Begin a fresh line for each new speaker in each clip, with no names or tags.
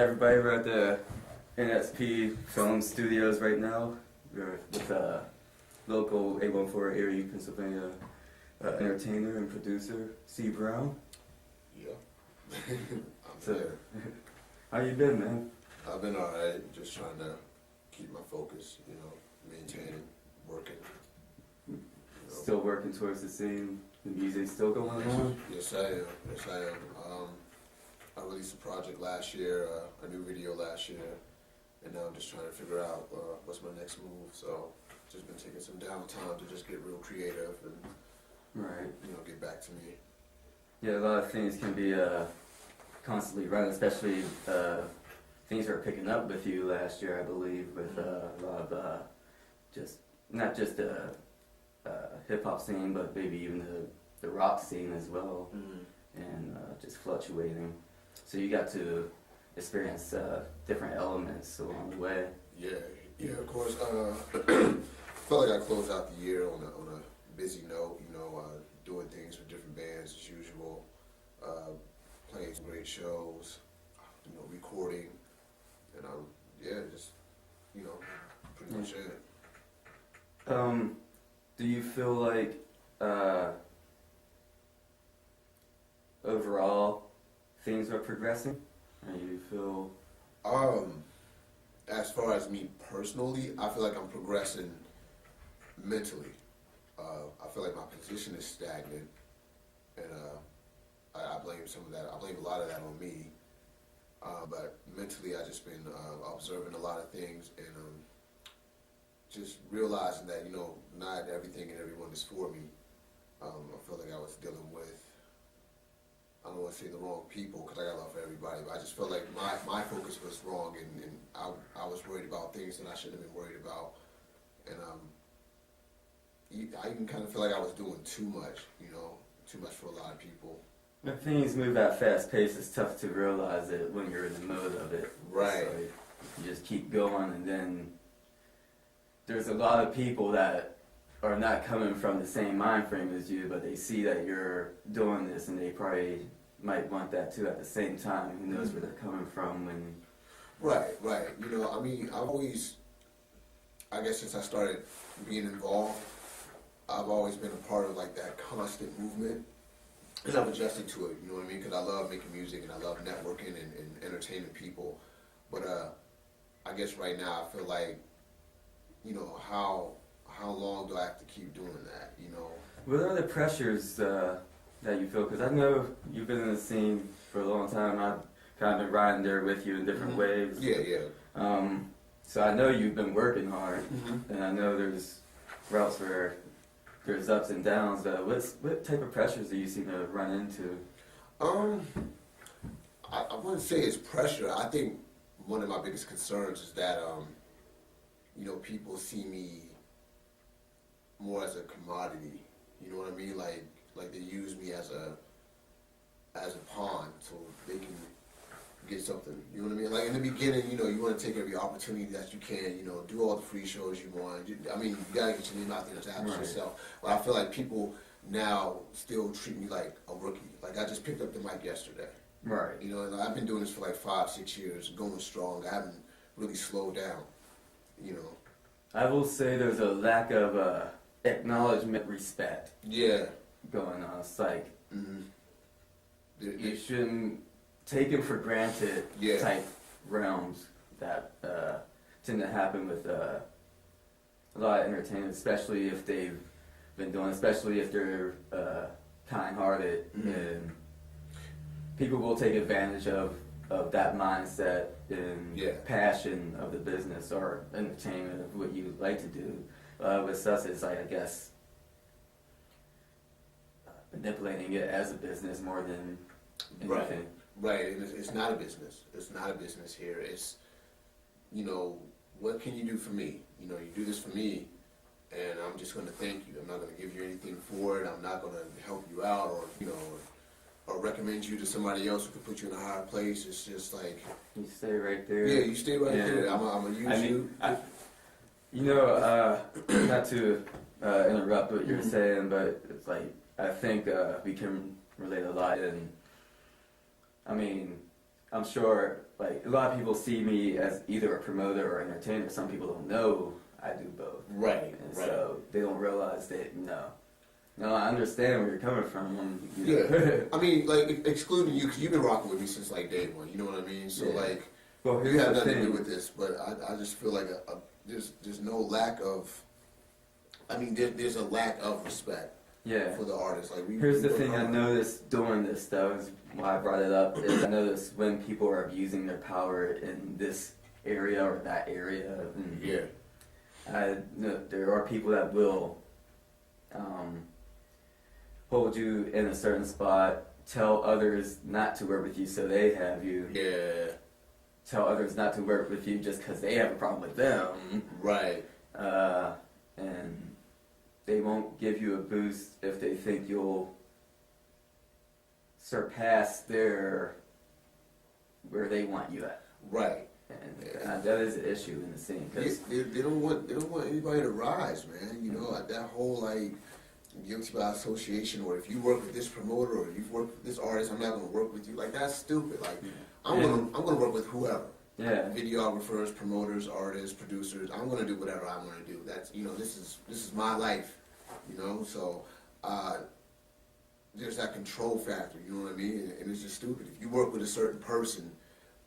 everybody, we're at the NXP film studios right now. We're with local 814 Erie, Pennsylvania entertainer and producer, C. Brown.
Yeah. I'm
So,
there.
how you been, man?
I've been alright, just trying to keep my focus, maintaining, working.
Still working towards the scene, the music still going on?
Yes, I am. Yes, I am. I released a project last year, a new video last year, and now I'm just trying to figure out what's my next move. So, just been taking some downtime to just get real creative and,
Right.
get back to me.
Yeah, a lot of things can be constantly running, especially things are picking up with you last year, I believe, with a lot of just, not just the hip-hop scene, but maybe even the rock scene as well, and just fluctuating. So you got to experience different elements along the way.
Yeah, of course. Felt like I closed out the year on a busy note, doing things with different bands as usual, playing some great shows, recording, and just, pretty much it.
Do you feel like overall things are progressing? Or you feel
As far as me personally, I feel like I'm progressing mentally. I feel like my position is stagnant, and I blame some of that. I blame a lot of that on me. But mentally, I've just been observing a lot of things and just realizing that not everything and everyone is for me. I feel like I was dealing with, I don't want to say the wrong people because I got love for everybody, but I just felt like my focus was wrong, and I was worried about things that I shouldn't have been worried about, and I even kind of feel like I was doing too much, too much for a lot of people.
when things move at fast pace, it's tough to realize it when you're in the mode of it.
Right.
So you just keep going, and then there's a lot of people that are not coming from the same mind frame as you, but they see that you're doing this, and they probably might want that too at the same time. Who knows where they're coming from? And
Right. I've always, I guess since I started being involved, I've always been a part of like that constant movement, and I've adjusted to it, you know what I mean? Because I love making music and I love networking and entertaining people, but I guess right now I feel like, how long do I have to keep doing that,
what are the pressures that you feel? Because I know you've been in the scene for a long time. I've kind of been riding there with you in different ways.
Yeah.
So I know you've been working hard, and I know there's routes where there's ups and downs. But what type of pressures do you seem to run into?
I wouldn't say it's pressure. I think one of my biggest concerns is that, people see me more as a commodity. You know what I mean? Like they use me as a pawn so they can get something. You know what I mean? Like in the beginning, you want to take every opportunity that you can. Do all the free shows you want. You gotta get your name out there to establish yourself. But I feel like people now still treat me like a rookie. Like I just picked up the mic yesterday.
Right.
And I've been doing this for like 5-6 years, going strong. I haven't really slowed down.
I will say there's a lack of acknowledgement, respect.
Yeah.
Going on. It's like you
It-
shouldn't take it for granted type realms that tend to happen with a lot of entertainers, especially if they've been doing, especially if they're kind-hearted, and people will take advantage of that mindset and passion of the business or entertainment of what you like to do. With us, it's like, I guess, manipulating it as a business more than anything.
Right, and it's not a business. It's not a business here. It's, what can you do for me? You do this for me, and I'm just going to thank you. I'm not going to give you anything for it. I'm not going to help you out or recommend you to somebody else who could put you in a higher place. It's just like...
You stay right there.
Yeah, you stay right there. I'm going to use you.
Not to interrupt what you're saying, but it's like, I think we can relate a lot, and I'm sure like a lot of people see me as either a promoter or entertainer. Some people don't know I do both.
Right.
And
Right.
so they don't realize that, no, I understand where you're coming from.
Yeah. I mean, like, excluding you, because you've been rocking with me since, like, day one. You know what I mean? So,
Yeah.
like,
Well,
you
here's
have
the
nothing to
thing.
do with this, but I just feel like there's no lack of, I mean, there's a lack of respect
Yeah.
for the artist. Like,
Here's the
work
thing I
hard.
noticed doing this, though, is why I brought it up, is I noticed when people are abusing their power in this area or that area. And
Yeah.
I know there are people that will hold you in a certain spot, tell others not to work with you so they have you,
Yeah.
tell others not to work with you just because they have a problem with them,
Right.
and they won't give you a boost if they think you'll surpass where they want you at.
Right.
And that is an issue in the scene. Cause
They don't want anybody to rise, man. You know, like that whole like guilty by association, or if you work with this promoter or you've worked with this artist, I'm not gonna work with you. Like that's stupid. Like I'm gonna work with whoever.
Yeah.
Videographers, promoters, artists, producers. I'm gonna do whatever I want to do. That's this is my life. So there's that control factor. You know what I mean? And it's just stupid. If you work with a certain person,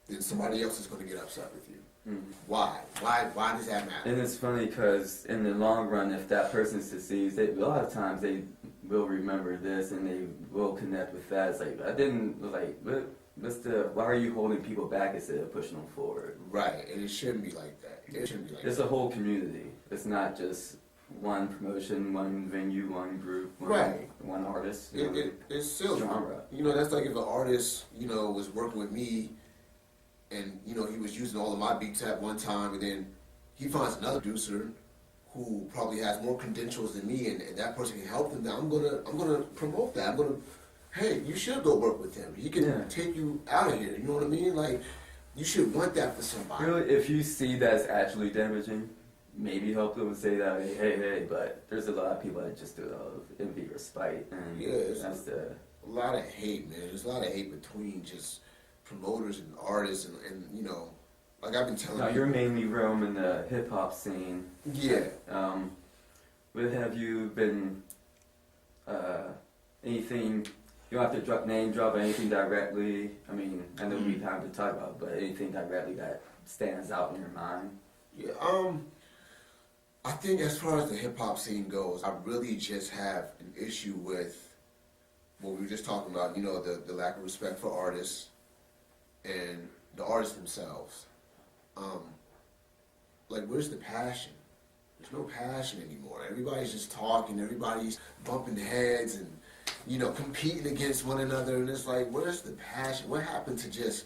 then somebody else is gonna get upset with you.
Mm-hmm.
Why? Why does that matter?
And it's funny because in the long run, if that person succeeds, a lot of times they will remember this and they will connect with that. It's like, why are you holding people back instead of pushing them forward?
Right, and it shouldn't be like that. It shouldn't be like
It's a whole community. It's not just one promotion, one venue, one group, one artist.
It's silly.
Genre.
That's like if an artist, was working with me and, he was using all of my beats at one time and then he finds another producer who probably has more credentials than me and that person can help them. Now I'm gonna promote that. I'm gonna, hey, you should go work with him. He can take you out of here. You know what I mean? Like, you should want that for somebody.
Really, if you see that's actually damaging, maybe help them and say that, hey, but there's a lot of people that just do it out of envy or spite, and that's
a lot of hate, man. There's a lot of hate between just promoters and artists, and like I've been telling
Now,
you.
you're mainly roaming the hip-hop scene.
Yeah.
But have you been, anything, you don't have to name drop anything directly, I mean, I know we have to talk about, but anything directly that stands out in your mind?
Yeah, I think as far as the hip-hop scene goes, I really just have an issue with what we were just talking about, the lack of respect for artists and the artists themselves. Like, where's the passion? There's no passion anymore. Everybody's just talking, everybody's bumping heads and, competing against one another, and it's like, where's the passion? What happened to just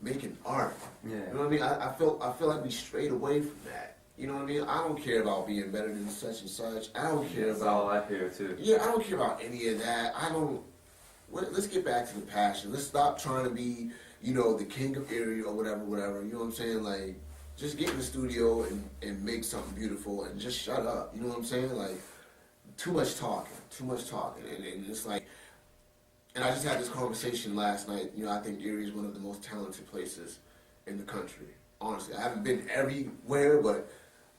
making art?
Yeah.
You know what I mean? I feel like we strayed away from that. You know what I mean? I don't care about being better than such and such. I don't care
That's
about...
all I hear, too.
Yeah, I don't care about any of that. Let's get back to the passion. Let's stop trying to be, the king of Erie or whatever. You know what I'm saying? Like, just get in the studio and make something beautiful and just shut up. You know what I'm saying? Like, too much talking. And it's like... And I just had this conversation last night. I think Erie is one of the most talented places in the country. Honestly, I haven't been everywhere, but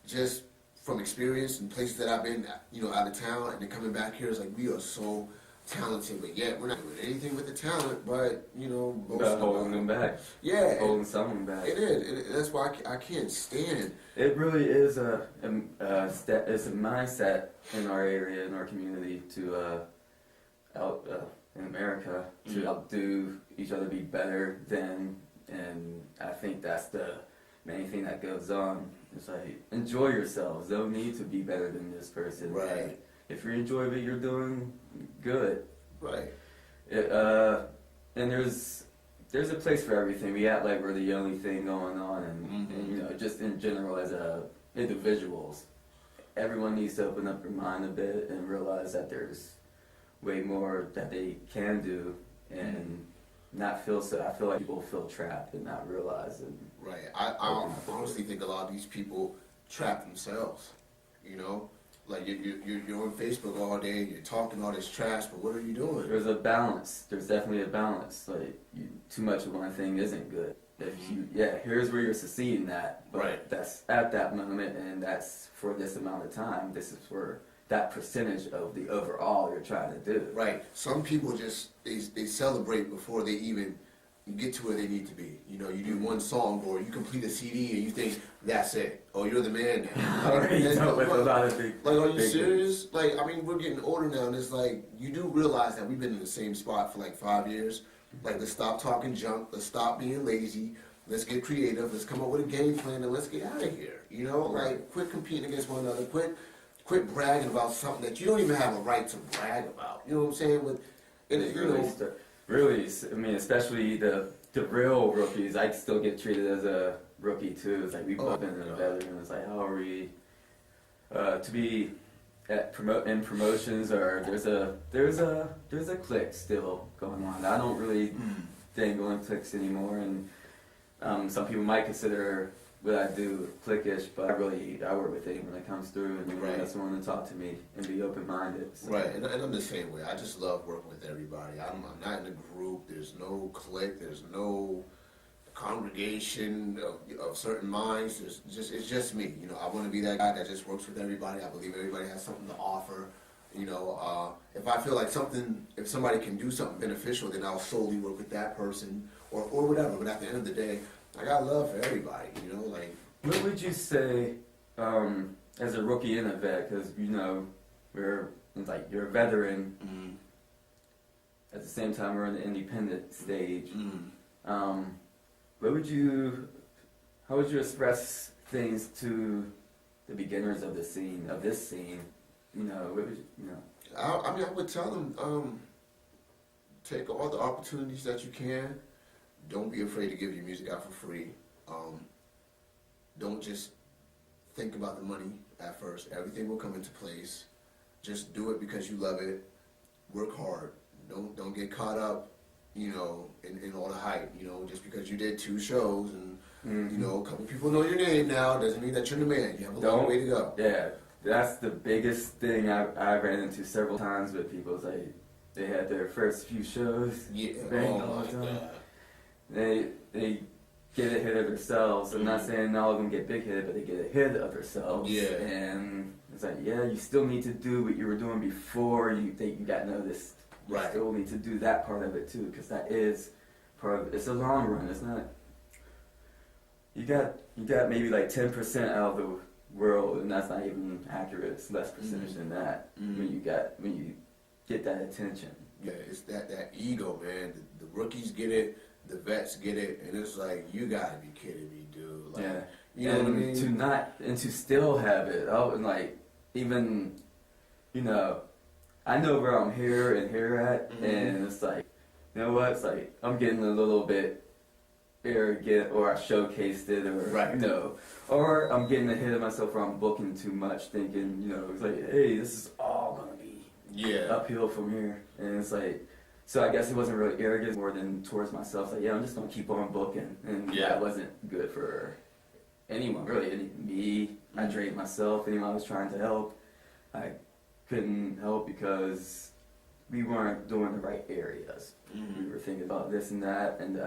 just from experience and places that I've been, out of town, and then coming back here, it's like we are so talented, but yet we're not doing anything with the talent, but, most
holding them back.
Yeah.
Holding someone back.
It is. That's why I can't stand.
It really is it's a mindset in our area, in our community, to in America, to outdo each other, be better than, and I think that's the main thing that goes on. It's like, enjoy yourselves. No need to be better than this person.
Right.
And if you enjoy what you're doing, good.
Right.
And there's a place for everything. We act like we're the only thing going on, and just in general as individuals, everyone needs to open up their mind a bit and realize that there's way more that they can do, and not feel so. I feel like people feel trapped and not realizing.
Right. I honestly think a lot of these people trap themselves. Like you're on Facebook all day, you're talking all this trash, but what are you doing?
There's a balance. There's definitely a balance. Like too much of one thing isn't good. if you, yeah, here's where you're succeeding at, but
Right.
that's at that moment, and that's for this amount of time. This is for that percentage of the overall you're trying to do.
Right. Some people just they celebrate before they even get to where they need to be. You know, you do one song or you complete a CD and you think that's it. Oh, you're the man now.
Already dealt with a lot of big.
Like, are you
big
serious? Like, I mean, we're getting older now, and it's like you do realize that we've been in the same spot for like 5 years. Like, let's stop talking junk. Let's stop being lazy. Let's get creative. Let's come up with a game plan and let's get out of here. You know, like quit competing against one another. Quit bragging about something that you don't even have a right to brag about. You know what I'm saying?
Really, I mean, especially the real rookies. I still get treated as a rookie too. It's like we've both been in a veteran. It's like, how are we to be at in promotions, or there's a clique still going on. I don't really dangle in cliques anymore, and some people might consider what I do cliquish, but I work with anyone that comes through, and anyone that's willing to talk to me and be open-minded. So.
Right, and I'm the same way. I just love working with everybody. I'm not in a group. There's no clique. There's no congregation of certain minds. It's just me. You know, I want to be that guy that just works with everybody. I believe everybody has something to offer. You know, if I feel like if somebody can do something beneficial, then I'll solely work with that person or whatever. But at the end of the day, I got love for everybody, you know, like.
What would you say, as a rookie and a vet, because, you know, you're a veteran, at the same time we're in the independent stage, how would you express things to the beginners of this scene, you know, what would you know?
I mean, I would tell them, take all the opportunities that you can. Don't be afraid to give your music out for free. Don't just think about the money at first. Everything will come into place. Just do it because you love it. Work hard. Don't get caught up, you know, in all the hype. You know, just because you did 2 shows and you know, a couple people know your name now doesn't mean that you're the man. You have a long way to go.
Yeah, that's the biggest thing I ran into several times with people. It's like they had their first few shows.
Yeah.
Oh my God. They get a hit of themselves. I'm not saying all of them get big hit, but they get a hit of themselves.
Yeah.
And it's like, yeah, you still need to do what you were doing before you think you got noticed. You still need to do that part of it too, because that is part of it. It's a long run. It's not. You got maybe like 10% out of the world, and that's not even accurate. It's less percentage than that. When you get that attention.
Yeah, it's that ego, man. The rookies get it. The vets get it, and it's like, you gotta be kidding me, dude. Like,
yeah,
you know what I mean?
To still have it. And like, even, you know, I know where I'm here at, and it's like, you know what? It's like I'm getting a little bit arrogant, or I showcased it, or you know, or I'm getting ahead of myself, or I'm booking too much, thinking, you know, it's like, hey, this is all gonna be uphill from here, and it's like. So I guess it wasn't really arrogant, more than towards myself. Like, yeah, I'm just gonna keep on booking, and that wasn't good for anyone really. Me, I drained myself. Anyone I was trying to help, I couldn't help because we weren't doing the right areas. We were thinking about this and that, and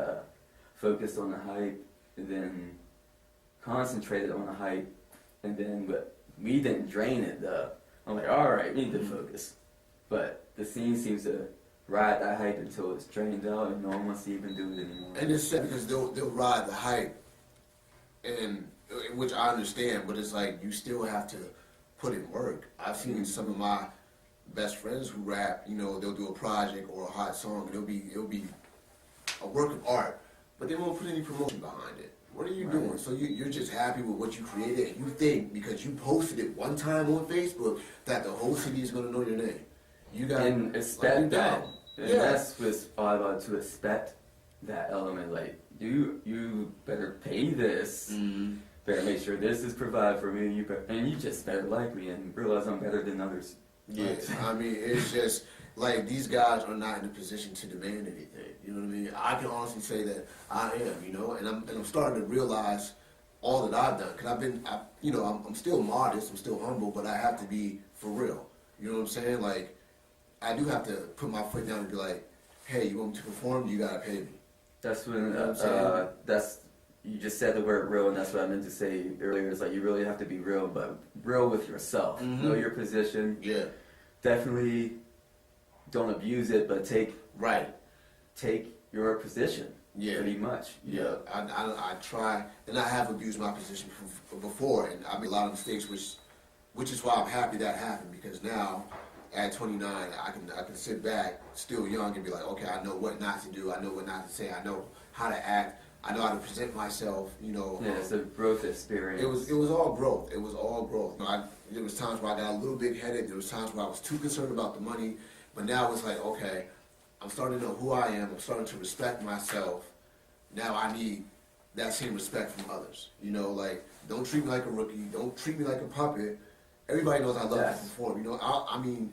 focused on the hype, and then concentrated on the hype, and then but we didn't drain it though. I'm like, all right, we need to focus, but the scene seems to ride that hype until it's drained out and no one wants to even do it anymore.
And it's sad because they'll ride the hype, and which I understand, but it's like you still have to put in work. I've seen some of my best friends who rap, you know, they'll do a project or a hot song, and it'll be a work of art, but they won't put any promotion behind it. What are you doing? So you're just happy with what you created, and you think because you posted it one time on Facebook that the whole city is going to know your name. You got
to expect that. And that's what's all about, to expect that element. Like, you better pay this. Better make sure this is provided for me. And you just better like me and realize I'm better than others.
Yeah, I mean, it's just like these guys are not in a position to demand anything. You know what I mean? I can honestly say that I am. You know, and I'm starting to realize all that I've done. Cause I'm still modest. I'm still humble, but I have to be for real. You know what I'm saying? Like, I do have to put my foot down and be like, hey, you want me to perform? You gotta pay me.
That's when,
You know what I'm saying?
that's, you just said the word real, and that's what I meant to say earlier. It's like you really have to be real, but real with yourself. Know your position.
Yeah.
Definitely don't abuse it, but take your position.
Yeah.
Pretty much.
Yeah. I try, and I have abused my position before, and I made a lot of mistakes, which is why I'm happy that happened, because now at 29, I can sit back, still young, and be like, okay, I know what not to do, I know what not to say, I know how to act, I know how to present myself, you know.
Yeah, it's a growth experience.
It was all growth. It was all growth. You know, there was times where I got a little big headed. There was times where I was too concerned about the money. But now it's like, okay, I'm starting to know who I am. I'm starting to respect myself. Now I need that same respect from others. You know, like, don't treat me like a rookie. Don't treat me like a puppet. Everybody knows I love to perform. You know, I mean,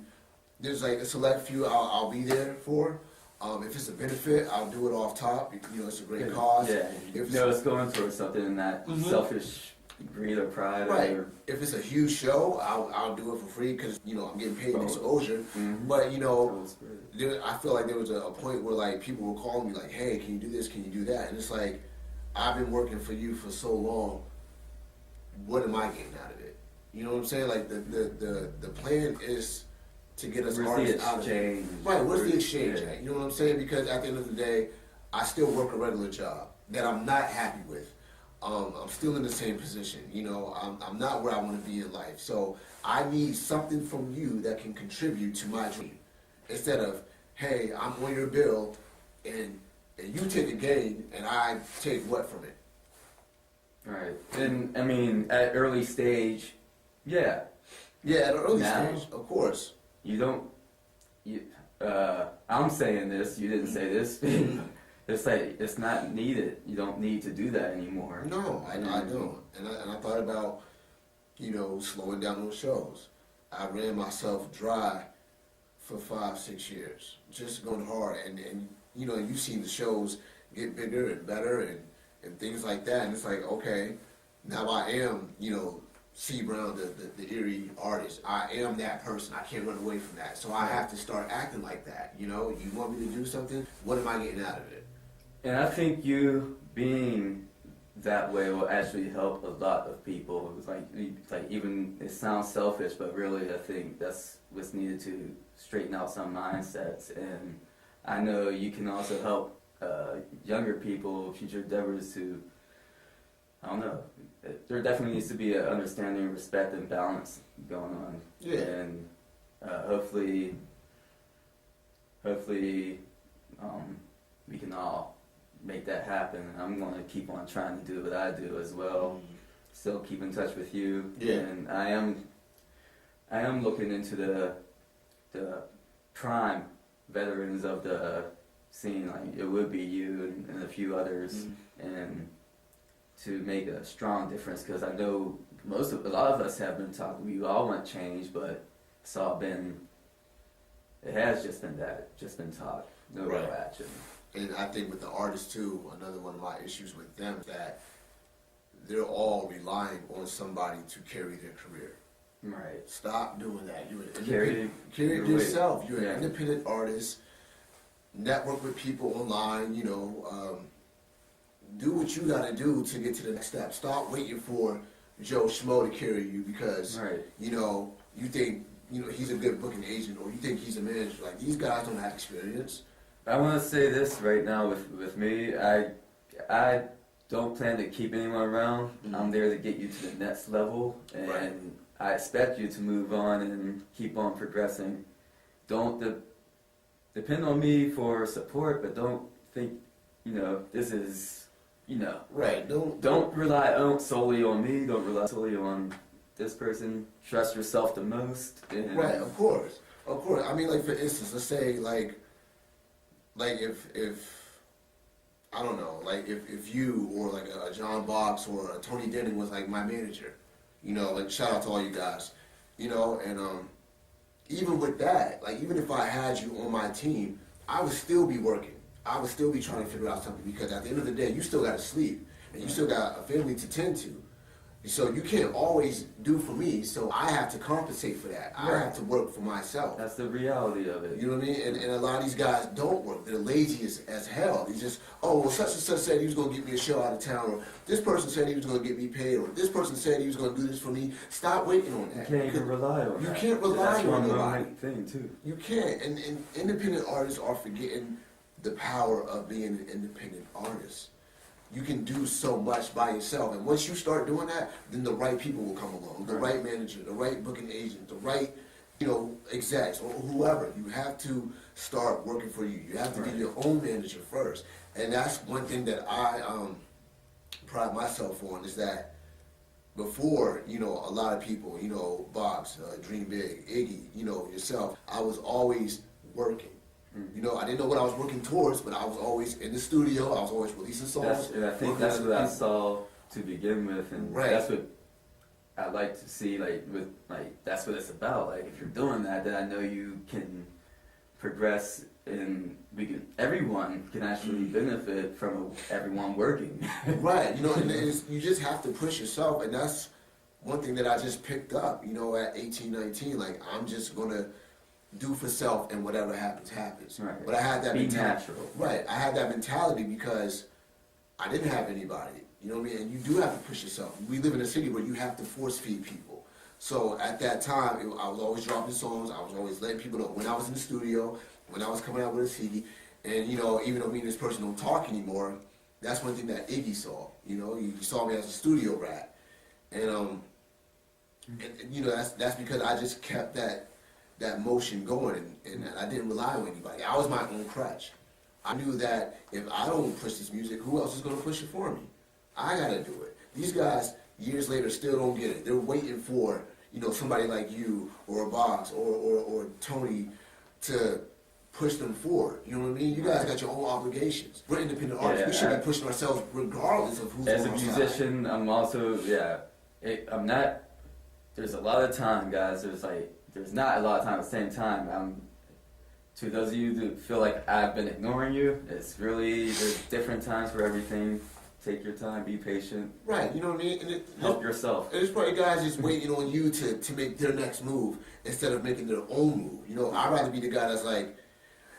there's like a select few I'll be there for. If it's a benefit, I'll do it off top. You know, it's a great cause.
Yeah, it's going towards something in that selfish greed or pride.
Right.
Or,
if it's a huge show, I'll do it for free because, you know, I'm getting paid exposure. But, you know, I feel like there was a point where, like, people were calling me like, hey, can you do this? Can you do that? And it's like, I've been working for you for so long. What am I getting out of it? You know what I'm saying? Like, the plan is to get us artists out of it. Right, where's the exchange at? You know what I'm saying? Because at the end of the day, I still work a regular job that I'm not happy with. I'm still in the same position. You know, I'm not where I want to be in life. So I need something from you that can contribute to my dream. Instead of, hey, I'm on your bill and you take a gain and I take what from it?
Right. And, I mean, at early stage, yeah.
Yeah, at an early stage, of course.
You don't, I'm saying this, you didn't say this. It's like, it's not needed. You don't need to do that anymore.
No, I don't. And I thought about, you know, slowing down those shows. I ran myself dry for 5-6 years, just going hard. And you know, you've seen the shows get bigger and better and things like that. And it's like, okay, now I am, you know, C. Brown, the Erie artist. I am that person. I can't run away from that. So I have to start acting like that. You know, you want me to do something? What am I getting out of it?
And I think you being that way will actually help a lot of people. It's like even it sounds selfish, but really I think that's what's needed to straighten out some mindsets. And I know you can also help younger people, future endeavors to, I don't know, there definitely needs to be an understanding, respect, and balance going on.
Yeah.
And hopefully, we can all make that happen. I'm going to keep on trying to do what I do as well. Still keep in touch with you.
Yeah.
And I am looking into the prime veterans of the scene. Like it would be you and a few others, and to make a strong difference, because I know a lot of us have been talking. We all want change, but it has just been talk, no real action.
And I think with the artists too, another one of my issues with them is that they're all relying on somebody to carry their career.
Right.
Stop doing that. You're an
Carry
it yourself. You're an independent artist. Network with people online. You know, do what you got to do to get to the next step. Stop waiting for Joe Schmo to carry you because you know you think he's a good booking agent or you think he's a manager. Like these guys don't have experience.
I want to say this right now with me. I don't plan to keep anyone around. I'm there to get you to the next level, and I expect you to move on and keep on progressing. Don't depend on me for support, but don't think this is
Right.
Don't rely solely on me. Don't rely solely on this person. Trust yourself the most.
Right. Of course. I mean, like for instance, let's say like if I don't know, like if you or like a John Box or a Tony Denning was like my manager, like shout out to all you guys, and even with that, like even if I had you on my team, I would still be working. I would still be trying to figure out something because at the end of the day, you still got to sleep and you still got a family to tend to. So you can't always do for me, so I have to compensate for that. I have to work for myself.
That's the reality of it.
You know what I mean? And a lot of these guys don't work. They're lazy as hell. They just, oh, well, such and such said he was going to get me a show out of town, or this person said he was going to get me paid, or this person said he was going to do this for me. Stop waiting on that.
You can't even rely on that.
You can't rely on nobody.
Thing too.
You can't. And independent artists are forgetting the power of being an independent artist. You can do so much by yourself, and once you start doing that, then the right people will come along, the right manager, the right booking agent, the right, execs, or whoever. You have to start working for you. You have to be your own manager first, and that's one thing that I pride myself on, is that before, a lot of people, Bob's, Dream Big, Iggy, yourself, I was always working. I didn't know what I was working towards, but I was always in the studio. I was always releasing songs.
And I think that's what I saw to begin with, and that's what I like to see. That's what it's about. Like, if you're doing that, then I know you can progress, and everyone can actually benefit from everyone working.
Right. You just have to push yourself, and that's one thing that I just picked up. At 18, 19, like, I'm just gonna do for self, and whatever happens, happens.
Right.
But I had that mentality.
Natural.
Right. I had that mentality because I didn't have anybody. You know what I mean? And you do have to push yourself. We live in a city where you have to force feed people. So at that time, I was always dropping songs. I was always letting people know when I was in the studio, when I was coming out with a CD. And even though me and this person don't talk anymore, that's one thing that Iggy saw. He saw me as a studio rat. And that's because I just kept that motion going, and I didn't rely on anybody. I was my own crutch. I knew that if I don't push this music, who else is going to push it for me? I got to do it. These guys, years later, still don't get it. They're waiting for, somebody like you, or a Box, or Tony to push them forward. You know what I mean? You guys got your own obligations. We're independent artists. We should be pushing ourselves regardless of who's on our side.
As a musician, I'm also, I'm not, there's a lot of time, guys. There's not a lot of time at the same time. To those of you that feel like I've been ignoring you, there's different times for everything. Take your time, be patient.
Right, you know what I mean? And
help yourself.
There's probably guys just waiting on you to make their next move instead of making their own move. I'd rather be the guy that's like,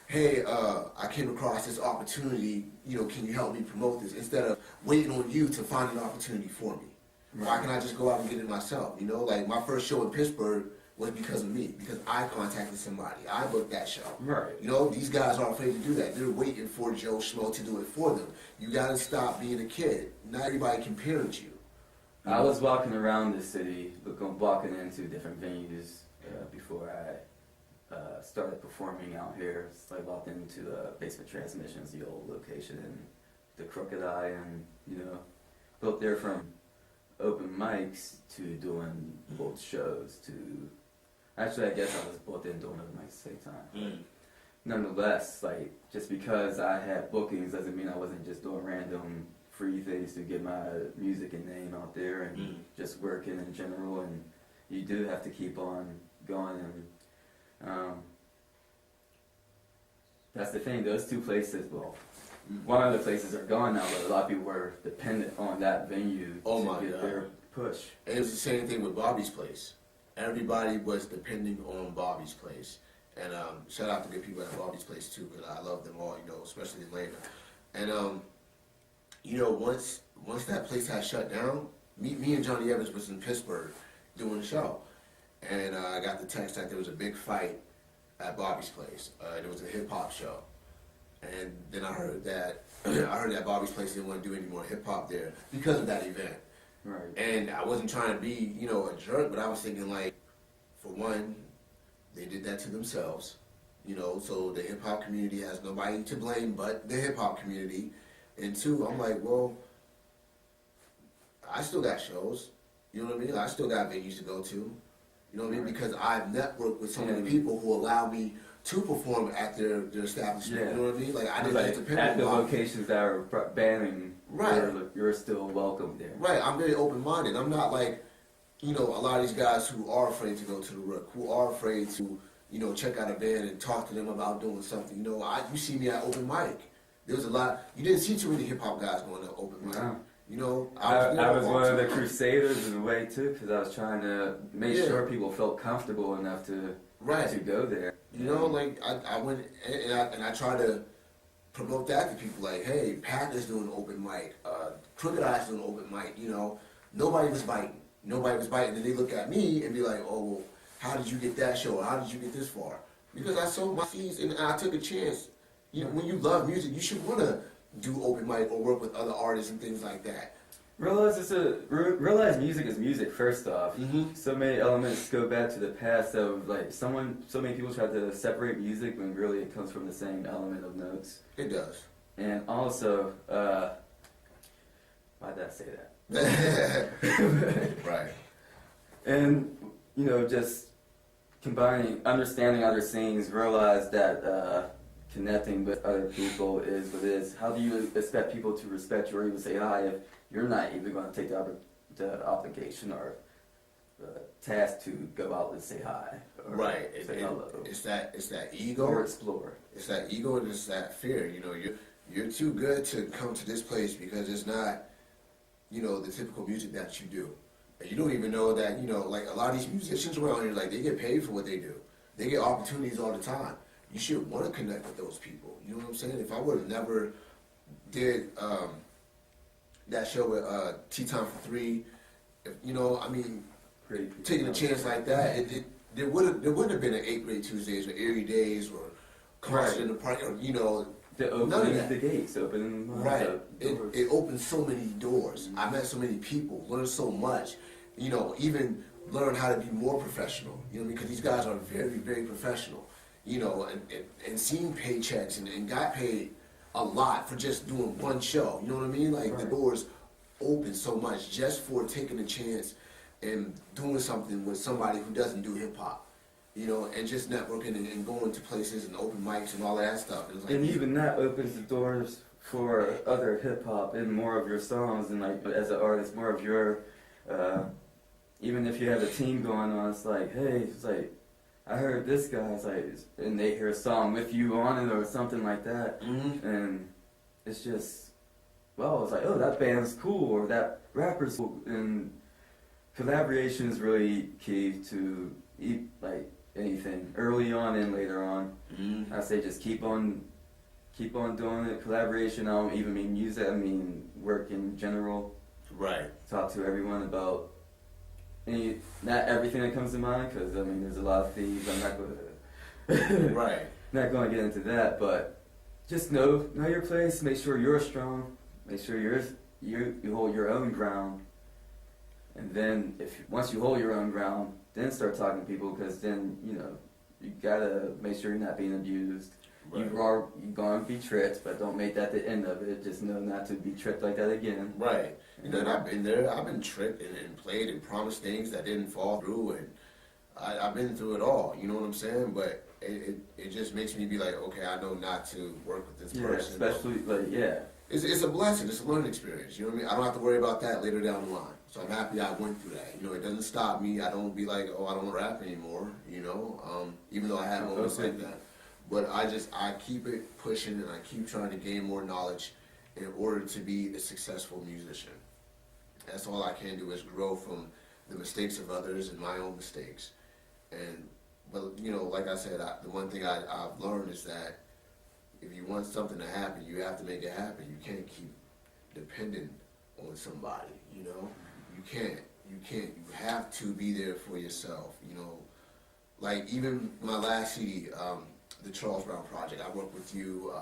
hey, I came across this opportunity, can you help me promote this? Instead of waiting on you to find an opportunity for me. Right. Why can't I just go out and get it myself? Like my first show in Pittsburgh was because of me, because I contacted somebody. I booked that show.
Right.
These guys are afraid to do that. They're waiting for Joe Schmo to do it for them. You gotta stop being a kid. Not everybody can parent you.
I was walking around the city, walking into different venues before I started performing out here. So I walked into Basement Transmissions, the old location in the Crooked Eye, and built there from open mics to doing both shows to. Actually, I guess I was both in doing open mics at the same time. Nonetheless, just because I had bookings doesn't mean I wasn't just doing random free things to get my music and name out there and just working in general. And you do have to keep on going. And that's the thing. Those two places, one of the places are gone now, but a lot of people were dependent on that venue to get their push.
And it was the same thing with Bobby's Place. Everybody was depending on Bobby's Place. And shout out to good people at Bobby's Place too, because I love them all, especially Atlanta. And once that place had shut down, me and Johnny Evans was in Pittsburgh doing a show. And I got the text that there was a big fight at Bobby's Place. It was a hip hop show. And then I heard that Bobby's Place didn't want to do any more hip hop there because of that event.
Right.
And I wasn't trying to be, a jerk, but I was thinking for one, they did that to themselves, so the hip hop community has nobody to blame but the hip hop community. And two, I'm like, well, I still got shows, you know what I mean? I still got venues to go to, you know what I mean? Because I've networked with so many people who allow me to perform at their establishment, you know what I mean? I didn't have to depend
at the locations that are banning.
Right.
You're still welcome there.
Right. I'm very open-minded. I'm not like, a lot of these guys who are afraid to go to the Rook, who are afraid to, check out a band and talk to them about doing something. You see me at open mic. There was a lot. You didn't see too many hip-hop guys going to open mic. You know,
I was one of the crusaders in a way too, because I was trying to make sure people felt comfortable enough to go there.
You know, like I went and I try to promote that to people. Like, hey, Pat is doing open mic, Crooked Eye's doing open mic. You know, nobody was biting. And they look at me and be like, oh, well, how did you get that show? How did you get this far? Because I sold my seeds and I took a chance. You know, when you love music, you should want to do open mic or work with other artists and things like that.
Realize music is music first off.
Mm-hmm.
So many elements go back to the past of like so many people try to separate music when really it comes from the same element of notes.
It does.
And also, why did I say that?
Right.
And, you know, just understanding other things, realize that connecting with other people is what it is. How do you expect people to respect you or even say hi if you're not even going to take the obligation or the task to go out and say hi? Or
right.
Say hello.
It's that ego.
Or explore.
It's that ego and it's that fear. You know, you're too good to come to this place because it's not, you know, the typical music that you do. And you don't even know that, you know, like a lot of these musicians around here, like they get paid for what they do. They get opportunities all the time. You should want to connect with those people. You know what I'm saying? If I would have never did that show with Tea Time for 3, you know, I mean, taking a chance like that, there wouldn't have been an 8th grade Tuesdays or Erie days or concert in the park, or, you know, none of that.
The gates, opening
right. It opened so many doors. I met so many people, learned so much. You know, even learn how to be more professional. You know, because these guys are very, very professional. You know, and seeing paychecks and got paid a lot for just doing one show. You know what I mean? Like the doors open so much just for taking a chance and doing something with somebody who doesn't do hip hop. You know, and just networking and going to places and open mics and all that stuff. It was like,
and even that opens the doors for other hip hop and more of your songs and like as an artist, more of your, even if you have a team going on, it's like, hey, it's like, I heard this guy, it's like, and they hear a song with you on it or something like that, and it's just, well, it's like, oh, that band's cool or that rapper's cool, and collaboration is really key to like anything, early on and later on. I say just keep on doing it. Collaboration, I don't even mean music, I mean work in general.
Right.
Talk to everyone about not everything that comes to mind, because I mean there's a lot of things I'm not going to not going to get into that, but just know your place. Make sure you're strong. Make sure you hold your own ground, and then once you hold your own ground, then start talking to people, because then you know you gotta make sure you're not being abused. Right. You're going to be tricked, but don't make that the end of it. Just know not to be tricked like that again.
Right. You know, and I've been there. I've been tricked and played and promised things that didn't fall through, and I've been through it all. You know what I'm saying? But it just makes me be like, okay, I know not to work with this person.
Especially
It's a blessing. It's a learning experience. You know what I mean? I don't have to worry about that later down the line. So I'm happy I went through that. You know, it doesn't stop me. I don't be like, oh, I don't rap anymore. You know, even though I have moments like that. But I keep it pushing and I keep trying to gain more knowledge in order to be a successful musician. That's all I can do is grow from the mistakes of others and my own mistakes. But you know, like I said, the one thing I've learned is that if you want something to happen, you have to make it happen. You can't keep depending on somebody, you know? You can't. You have to be there for yourself, you know? Like even my last CD, the Charles Brown Project, I worked with you,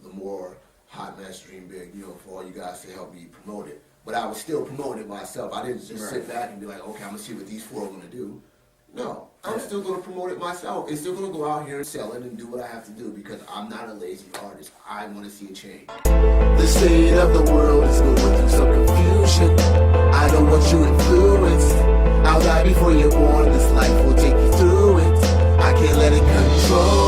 N.E.A.R, Hot Mess, Dream Big, you know, for all you guys to help me promote it. But I was still promoting it myself. I didn't just sit back and be like, okay, I'm gonna see what these four are gonna do. No, I'm still gonna promote it myself. It's still gonna go out here and sell it and do what I have to do because I'm not a lazy artist. I wanna see a change. The state of the world is going through some confusion. I don't want you influenced. I'll die before you're born. This life will take you through it. I can't let it control